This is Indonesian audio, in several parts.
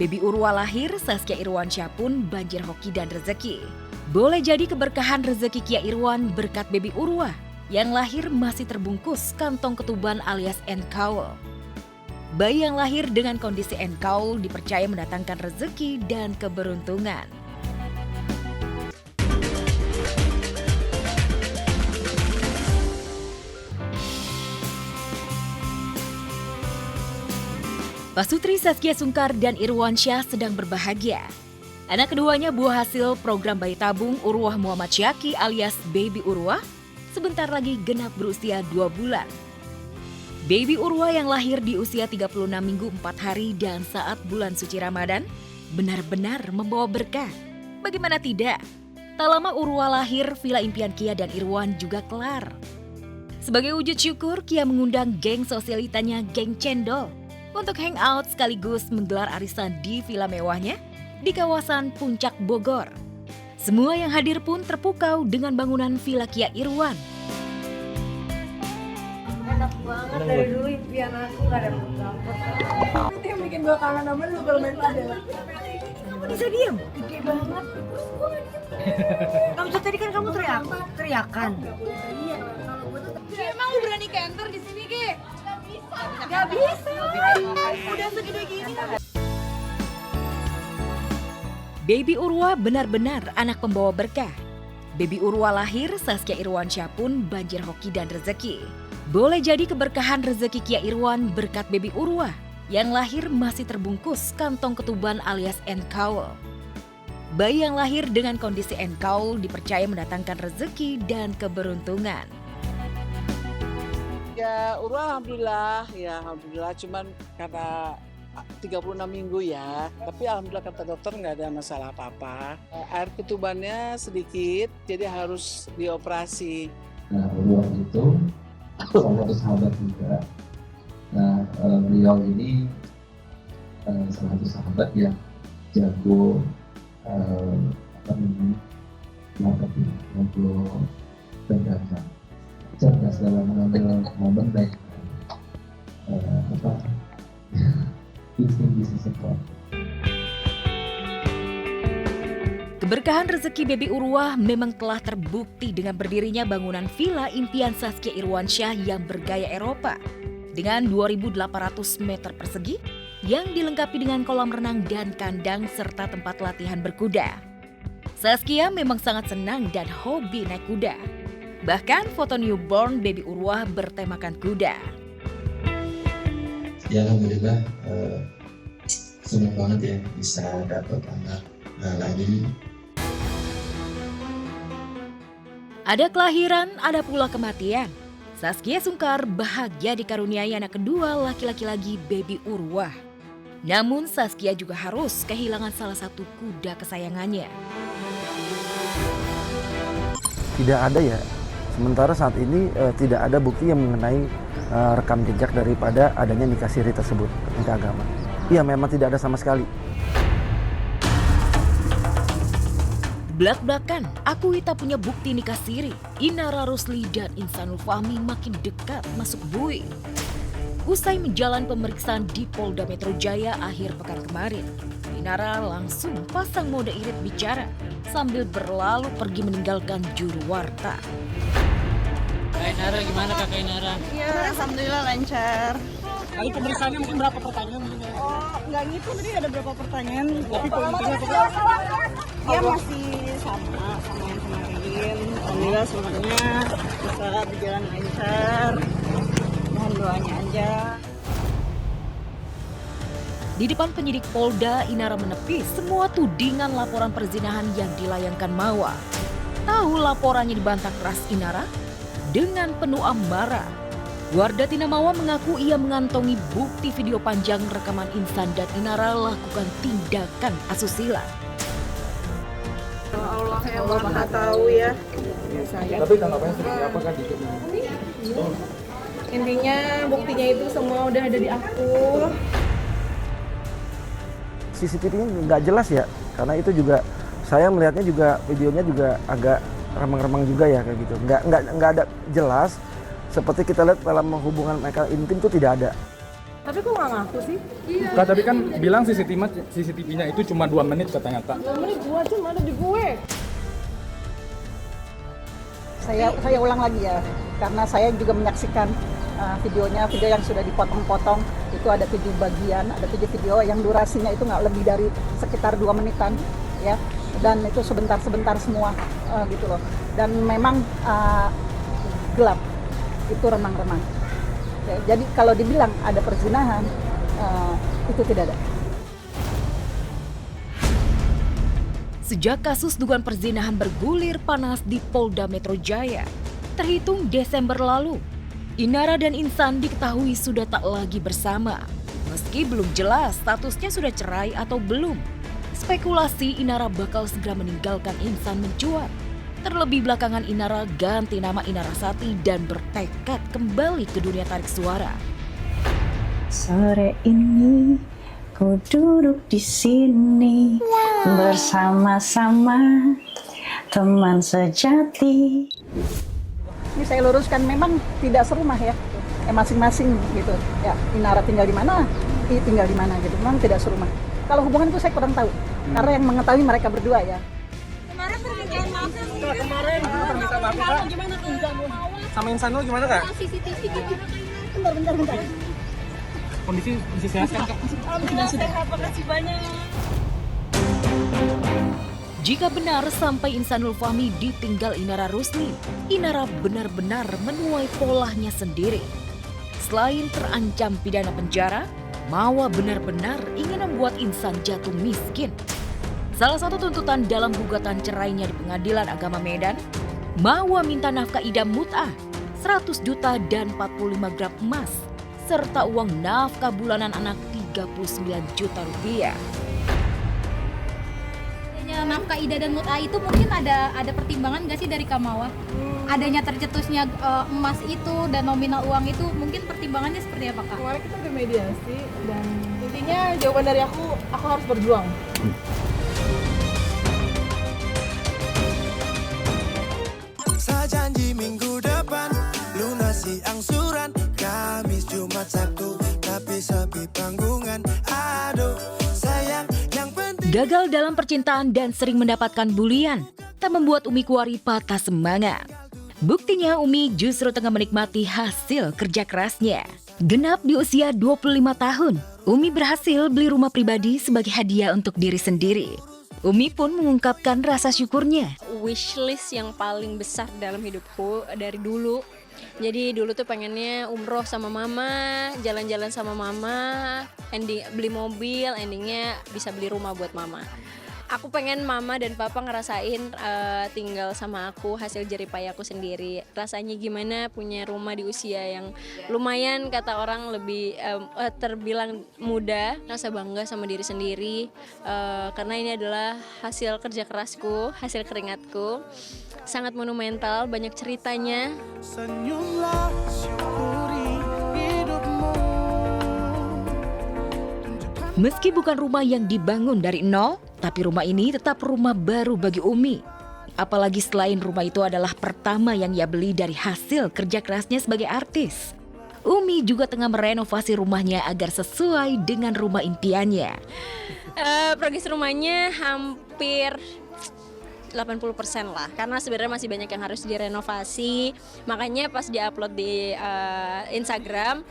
Baby Urwa lahir, Saskia Irwansyah pun banjir hoki dan rezeki. Boleh jadi keberkahan rezeki Kia Irwan berkat Baby Urwa yang lahir masih terbungkus kantong ketuban alias enkaul. Bayi yang lahir dengan kondisi enkaul dipercaya mendatangkan rezeki dan keberuntungan. Pasutri Saskia Sungkar dan Irwansyah sedang berbahagia. Anak keduanya buah hasil program bayi tabung Urwah Muhammad Syaki alias Baby Urwa sebentar lagi genap berusia 2 bulan. Baby Urwa yang lahir di usia 36 minggu 4 hari dan saat bulan suci Ramadan benar-benar membawa berkah. Bagaimana tidak? Tak lama Urwa lahir, villa impian Kia dan Irwan juga kelar. Sebagai wujud syukur, Kia mengundang geng sosialitanya Geng Cendol untuk hangout sekaligus menggelar arisan di villa mewahnya di kawasan Puncak Bogor. Semua yang hadir pun terpukau dengan bangunan villa Kia Irwan. Enak banget dari dulu impian aku gak ada dapet. Itu yang bikin gue kangen sama lu kalau main padel. Kamu bisa diam? Gede banget. Kamu tadi kan kamu teriakan. Iya. Emang lu berani kenter di sini, Ki? Gak bisa. Udah segede gini. Baby Urwa benar-benar anak pembawa berkah. Baby Urwa lahir, Saskia Irwansyah pun banjir hoki dan rezeki. Boleh jadi keberkahan rezeki Kia Irwan berkat Baby Urwa yang lahir masih terbungkus kantong ketuban alias enkaul. Bayi yang lahir dengan kondisi enkaul dipercaya mendatangkan rezeki dan keberuntungan. Ya Urwa alhamdulillah cuman karena 36 minggu ya, tapi alhamdulillah kata dokter nggak ada masalah apa-apa. Air ketubannya sedikit, jadi harus dioperasi. Nah, Urwa itu salah satu sahabat juga. Nah, beliau ini salah satu sahabat yang jago jago pendagang, cerdas dalam mengambil momen dan insting bisnis sektor. Keberkahan rezeki Baby Urwa memang telah terbukti dengan berdirinya bangunan villa impian Saskia Irwansyah yang bergaya Eropa dengan 2.800 meter persegi yang dilengkapi dengan kolam renang dan kandang serta tempat latihan berkuda. Saskia memang sangat senang dan hobi naik kuda. Bahkan foto newborn Baby Urwa bertemakan kuda. Ya alhamdulillah senang banget ya bisa dapat anak lagi. Ada kelahiran, ada pula kematian. Saskia Sungkar bahagia dikaruniai anak kedua laki-laki lagi Baby Urwa. Namun Saskia juga harus kehilangan salah satu kuda kesayangannya. Tidak ada ya. Sementara saat ini tidak ada bukti yang mengenai rekam jejak daripada adanya nikah siri tersebut, nikah agama. Iya, memang tidak ada sama sekali. Belak-belakan, akui tak punya bukti nikah siri. Inara Rusli dan Insanul Fahmi makin dekat masuk buih. Usai menjalani pemeriksaan di Polda Metro Jaya akhir pekan kemarin, Inara langsung pasang mode irit bicara sambil berlalu pergi meninggalkan juru warta. Kak Inara, gimana Kak Inara? Iya, alhamdulillah lancar. Kali pemeriksaannya mungkin berapa pertanyaan? Oh, nggak ngitung tadi ada berapa pertanyaan. Tapi poin-poinnya apa? Dia masih sama yang kemarin. Alhamdulillah semuanya bisa berjalan lancar. Mohon doanya aja. Di depan penyidik Polda, Inara menepis semua tudingan laporan perzinahan yang dilayangkan Mawa. Tahu laporannya dibantah keras Inara dengan penuh amarah. Warda Tina Mawa mengaku ia mengantongi bukti video panjang rekaman Insan dan Inara lakukan tindakan asusila. Allah yang Maha tahu ya. Tapi tanggapannya seperti apa kan di Intinya buktinya itu semua udah ada di aku. CCTV-nya nggak jelas ya, karena itu juga saya melihatnya juga videonya juga agak remang-remang juga ya kayak gitu. Nggak ada jelas seperti kita lihat dalam hubungan mereka intim itu tidak ada. Tapi kok nggak ngaku sih? Kak, tapi kan bilang CCTV-nya itu cuma 2 menit katanya, Kak. 2 menit gua aja mana di gue? Saya ulang lagi ya, karena saya juga menyaksikan video yang sudah dipotong-potong. Itu ada 7 bagian, ada 7 video yang durasinya itu nggak lebih dari sekitar 2 menitan, ya. Dan itu sebentar-sebentar semua, gitu loh. Dan memang gelap, itu remang-remang. Ya, jadi kalau dibilang ada perzinahan, itu tidak ada. Sejak kasus dugaan perzinahan bergulir panas di Polda Metro Jaya, terhitung Desember lalu, Inara dan Insan diketahui sudah tak lagi bersama. Meski belum jelas statusnya sudah cerai atau belum, spekulasi Inara bakal segera meninggalkan Insan mencuat. Terlebih belakangan Inara ganti nama Inara Sati dan bertekad kembali ke dunia tarik suara. Sore ini ku duduk di sini bersama-sama teman sejati. Ini saya luruskan, memang tidak serumah ya, masing-masing gitu. Ya, Inara tinggal di mana, tinggal di mana gitu. Memang tidak serumah. Kalau hubungan itu saya kurang tahu, karena yang mengetahui mereka berdua ya. Kemarin permintaan maaf Kemarin permintaan maaf, Kak. gimana tuh? Sama Insanul gimana, Kak? CCTV gitu. Bentar. Kondisi sehat kan, Kak? Alhamdulillah sehat, makasih banyak. Jika benar sampai Insanul Fahmi ditinggal Inara Rusli, Inara benar-benar menuai polanya sendiri. Selain terancam pidana penjara, Mawa benar-benar ingin membuat Insan jatuh miskin. Salah satu tuntutan dalam gugatan cerainya di Pengadilan Agama Medan, Mawa minta nafkah idam mut'ah 100 juta dan 45 gram emas, serta uang nafkah bulanan anak 39 juta rupiah. Nafkah ida dan mut'ah itu mungkin ada pertimbangan nggak sih dari Kamawa? Adanya tercetusnya emas itu dan nominal uang itu mungkin pertimbangannya seperti apa, Kak? Kemarin kita udah mediasi dan intinya jawaban dari aku harus berjuang. Saya janji minggu depan lunasi angsuran, Kamis, Jumat, Sabtu, tapi sepi panggungan. Aduh, sayang, yang penting. Gagal dalam percintaan dan sering mendapatkan bulian, tak membuat Umi Kuari patah semangat. Buktinya Umi justru tengah menikmati hasil kerja kerasnya. Genap di usia 25 tahun, Umi berhasil beli rumah pribadi sebagai hadiah untuk diri sendiri. Umi pun mengungkapkan rasa syukurnya. Wishlist yang paling besar dalam hidupku dari dulu. Jadi dulu tuh pengennya umroh sama mama, jalan-jalan sama mama, ending beli mobil, endingnya bisa beli rumah buat mama. Aku pengen mama dan papa ngerasain tinggal sama aku hasil jeripayaku sendiri. Rasanya gimana punya rumah di usia yang lumayan kata orang lebih terbilang muda. Rasa bangga sama diri sendiri karena ini adalah hasil kerja kerasku, hasil keringatku. Sangat monumental, banyak ceritanya. Senyumlah, syukuri hidupmu. Meski bukan rumah yang dibangun dari nol, tapi rumah ini tetap rumah baru bagi Umi. Apalagi selain rumah itu adalah pertama yang ia beli dari hasil kerja kerasnya sebagai artis. Umi juga tengah merenovasi rumahnya agar sesuai dengan rumah impiannya. Progres rumahnya hampir 80% lah, karena sebenarnya masih banyak yang harus direnovasi. Makanya pas diupload di Instagram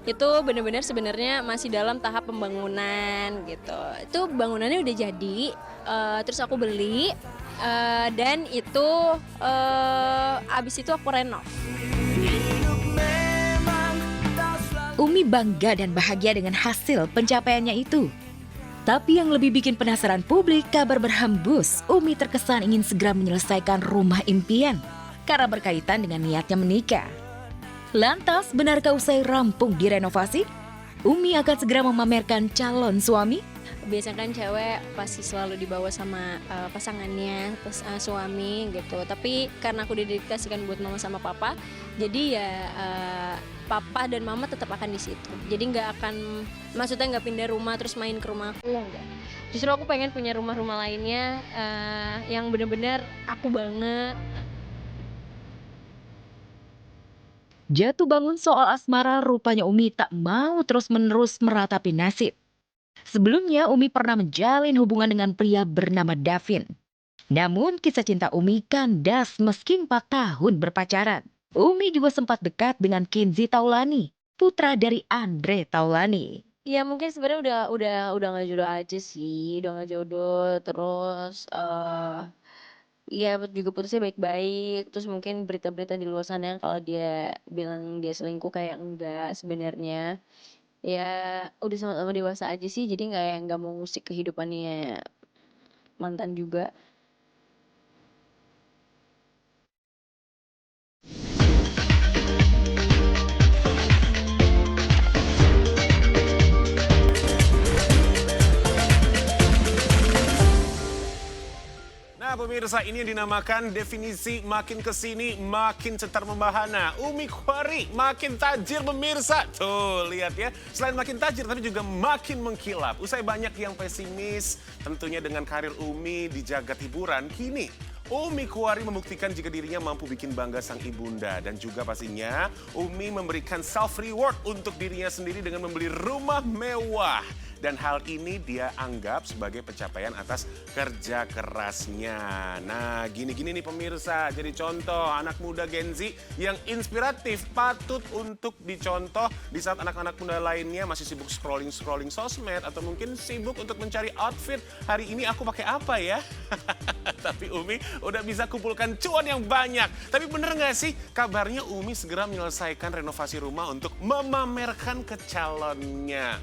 itu benar-benar sebenarnya masih dalam tahap pembangunan gitu. Itu bangunannya udah jadi, terus aku beli dan itu abis itu aku renov. Umi bangga dan bahagia dengan hasil pencapaiannya itu. Tapi yang lebih bikin penasaran publik, kabar berhembus Umi terkesan ingin segera menyelesaikan rumah impian karena berkaitan dengan niatnya menikah. Lantas, benarkah usai rampung direnovasi, Umi akan segera memamerkan calon suami? Biasanya kan cewek pasti selalu dibawa sama pasangannya, suami gitu. Tapi karena aku didedikasikan buat mama sama papa, jadi ya papa dan mama tetap akan di situ. Jadi maksudnya nggak pindah rumah terus main ke rumah aku, enggak. Justru aku pengen punya rumah-rumah lainnya yang benar-benar aku banget. Jatuh bangun soal asmara, rupanya Umi tak mau terus-menerus meratapi nasib. Sebelumnya Umi pernah menjalin hubungan dengan pria bernama Davin. Namun kisah cinta Umi kandas meski 4 tahun berpacaran. Umi juga sempat dekat dengan Kenzi Taulani, putra dari Andre Taulani. Ya mungkin sebenarnya udah nggak jodoh aja sih, udah nggak jodoh. Terus ya juga putusnya baik-baik. Terus mungkin berita-berita di luar sana kalau dia bilang dia selingkuh kayak enggak sebenarnya. Ya udah sama-sama dewasa aja sih, jadi nggak mau ngusik kehidupannya mantan juga. Nah pemirsa, ini yang dinamakan definisi makin kesini makin cetar membahana. Umi Kuari makin tajir pemirsa. Tuh lihat ya, selain makin tajir tapi juga makin mengkilap. Usai banyak yang pesimis tentunya dengan karir Umi di jagat hiburan, kini Umi Kuari membuktikan jika dirinya mampu bikin bangga sang ibunda. Dan juga pastinya Umi memberikan self reward untuk dirinya sendiri dengan membeli rumah mewah. Dan hal ini dia anggap sebagai pencapaian atas kerja kerasnya. Nah, gini-gini nih pemirsa, jadi contoh anak muda Gen Z yang inspiratif, patut untuk dicontoh di saat anak-anak muda lainnya masih sibuk scrolling sosmed atau mungkin sibuk untuk mencari outfit. Hari ini aku pakai apa ya? Tapi Umi udah bisa kumpulkan cuan yang banyak. Tapi bener nggak sih kabarnya Umi segera menyelesaikan renovasi rumah untuk memamerkan ke calonnya.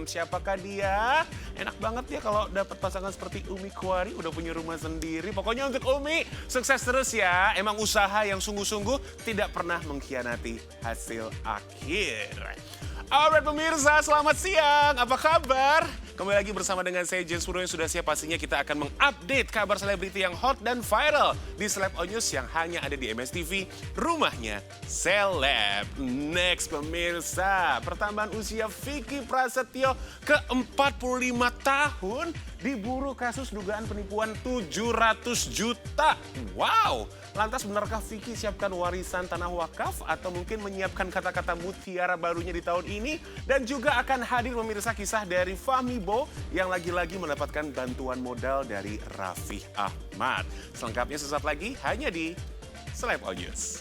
Siapakah dia? Enak banget ya kalau dapat pasangan seperti Umi Kuari, udah punya rumah sendiri. Pokoknya untuk Umi, sukses terus ya. Emang usaha yang sungguh-sungguh tidak pernah mengkhianati hasil akhir. Alright pemirsa, selamat siang. Apa kabar? Kembali lagi bersama dengan saya James Purwo yang sudah siap. Pastinya kita akan mengupdate kabar selebriti yang hot dan viral di Celeb On News yang hanya ada di MSTV, rumahnya Celeb. Next pemirsa, pertambahan usia Vicky Prasetyo ke 45 tahun diburu kasus dugaan penipuan 700 juta. Wow! Lantas benarkah Vicky siapkan warisan tanah wakaf atau mungkin menyiapkan kata-kata mutiara barunya di tahun ini? Dan juga akan hadir pemirsa kisah dari Fahmi Bo yang lagi-lagi mendapatkan bantuan modal dari Raffi Ahmad. Selengkapnya sesaat lagi hanya di Celeb On News.